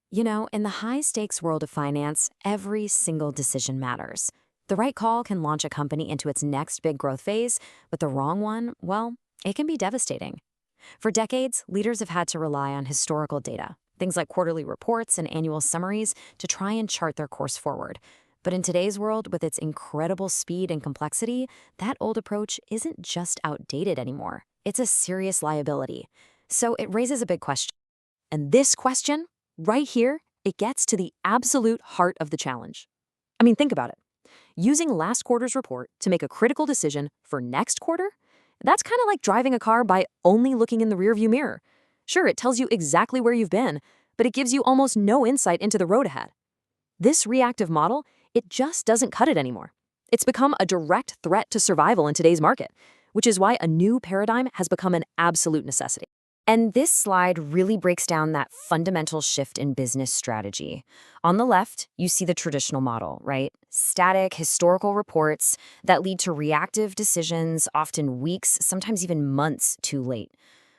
You know, in the high-stakes world of finance, every single decision matters. The right call can launch a company into its next big growth phase, but the wrong one, well, it can be devastating. For decades, leaders have had to rely on historical data, things like quarterly reports and annual summaries, to try and chart their course forward. But in today's world, with its incredible speed and complexity, that old approach isn't just outdated anymore. It's a serious liability. So it raises a big question. And this question, right here, it gets to the absolute heart of the challenge. I mean, think about it. Using last quarter's report to make a critical decision for next quarter? That's kind of like driving a car by only looking in the rearview mirror. Sure, it tells you exactly where you've been, but it gives you almost no insight into the road ahead. This reactive model, it just doesn't cut it anymore. It's become a direct threat to survival in today's market, which is why a new paradigm has become an absolute necessity. And this slide really breaks down that fundamental shift in business strategy. On the left, you see the traditional model, right? Static, historical reports that lead to reactive decisions, often weeks, sometimes even months too late.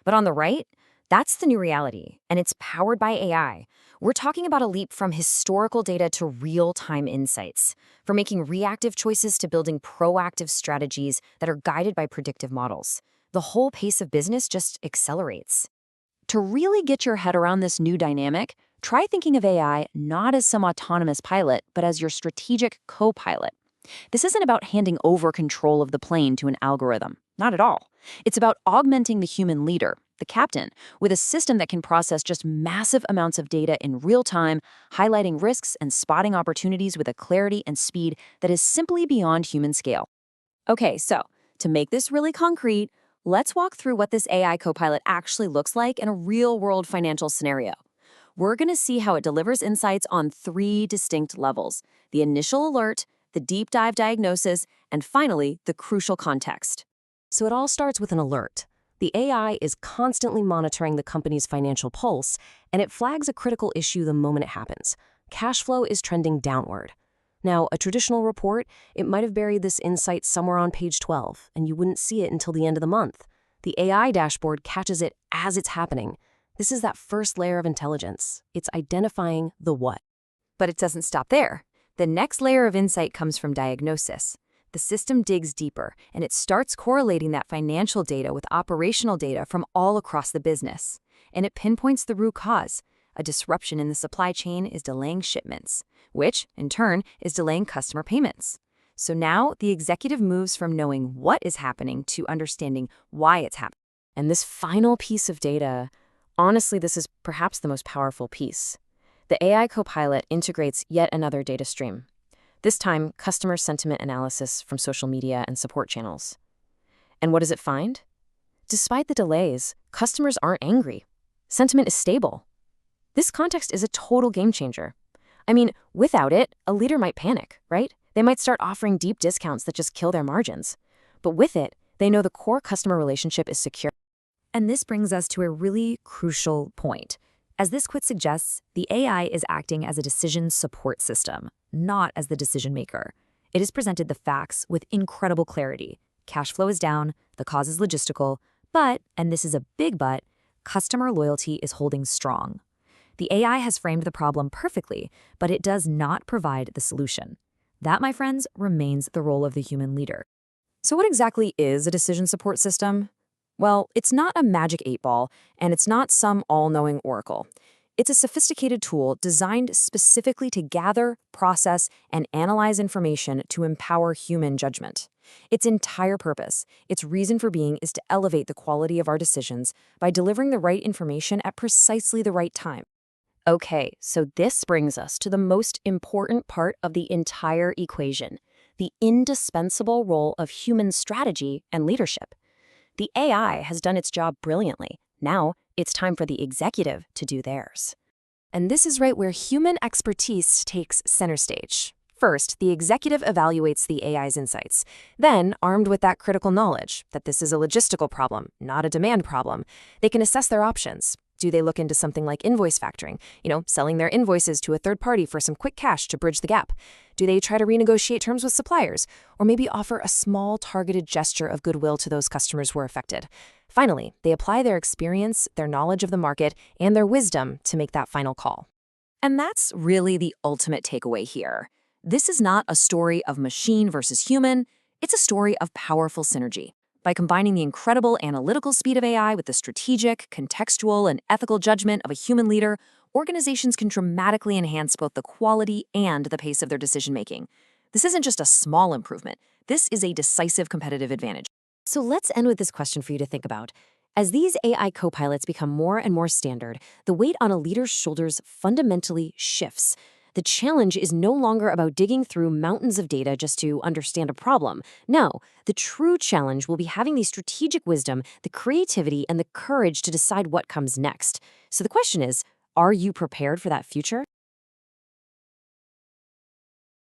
But on the right, that's the new reality, and it's powered by AI. We're talking about a leap from historical data to real-time insights, from making reactive choices to building proactive strategies that are guided by predictive models. The whole pace of business just accelerates. To really get your head around this new dynamic, try thinking of AI not as some autonomous pilot, but as your strategic co-pilot. This isn't about handing over control of the plane to an algorithm. Not at all. It's about augmenting the human leader, the captain, with a system that can process just massive amounts of data in real time, highlighting risks and spotting opportunities with a clarity and speed that is simply beyond human scale. Okay, so to make this really concrete, let's walk through what this AI copilot actually looks like in a real-world financial scenario. We're going to see how it delivers insights on three distinct levels: the initial alert, the deep dive diagnosis, and finally, the crucial context. So it all starts with an alert. The AI is constantly monitoring the company's financial pulse, and it flags a critical issue the moment it happens. Cash flow is trending downward. Now, a traditional report, it might have buried this insight somewhere on page 12, and you wouldn't see it until the end of the month. The AI dashboard catches it as it's happening. This is that first layer of intelligence. It's identifying the what. But it doesn't stop there. The next layer of insight comes from diagnosis. The system digs deeper, and it starts correlating that financial data with operational data from all across the business. And it pinpoints the root cause. A disruption in the supply chain is delaying shipments, which, in turn, is delaying customer payments. So now the executive moves from knowing what is happening to understanding why it's happening. And this final piece of data, honestly, this is perhaps the most powerful piece. The AI copilot integrates yet another data stream. This time, customer sentiment analysis from social media and support channels. And what does it find? Despite the delays, customers aren't angry. Sentiment is stable. This context is a total game changer. I mean, without it, a leader might panic, right? They might start offering deep discounts that just kill their margins. But with it, they know the core customer relationship is secure. And this brings us to a really crucial point. As this quote suggests, the AI is acting as a decision support system, not as the decision maker. It has presented the facts with incredible clarity. Cash flow is down, the cause is logistical, but, and this is a big but, customer loyalty is holding strong. The AI has framed the problem perfectly, but it does not provide the solution. That, my friends, remains the role of the human leader. So what exactly is a decision support system? Well, it's not a magic 8-ball, and it's not some all-knowing oracle. It's a sophisticated tool designed specifically to gather, process, and analyze information to empower human judgment. Its entire purpose, its reason for being, is to elevate the quality of our decisions by delivering the right information at precisely the right time. Okay, so this brings us to the most important part of the entire equation, the indispensable role of human strategy and leadership. The AI has done its job brilliantly. Now, it's time for the executive to do theirs. And this is right where human expertise takes center stage. First, the executive evaluates the AI's insights. Then, armed with that critical knowledge that this is a logistical problem, not a demand problem, they can assess their options. Do they look into something like invoice factoring, selling their invoices to a third party for some quick cash to bridge the gap? Do they try to renegotiate terms with suppliers, or maybe offer a small targeted gesture of goodwill to those customers who are affected? Finally, they apply their experience, their knowledge of the market, and their wisdom to make that final call. And that's really the ultimate takeaway here. This is not a story of machine versus human, it's a story of powerful synergy. By combining the incredible analytical speed of AI with the strategic, contextual, and ethical judgment of a human leader, organizations can dramatically enhance both the quality and the pace of their decision-making. This isn't just a small improvement. This is a decisive competitive advantage. So let's end with this question for you to think about. As these AI co-pilots become more and more standard, the weight on a leader's shoulders fundamentally shifts. The challenge is no longer about digging through mountains of data just to understand a problem. No, the true challenge will be having the strategic wisdom, the creativity, and the courage to decide what comes next. So the question is, are you prepared for that future?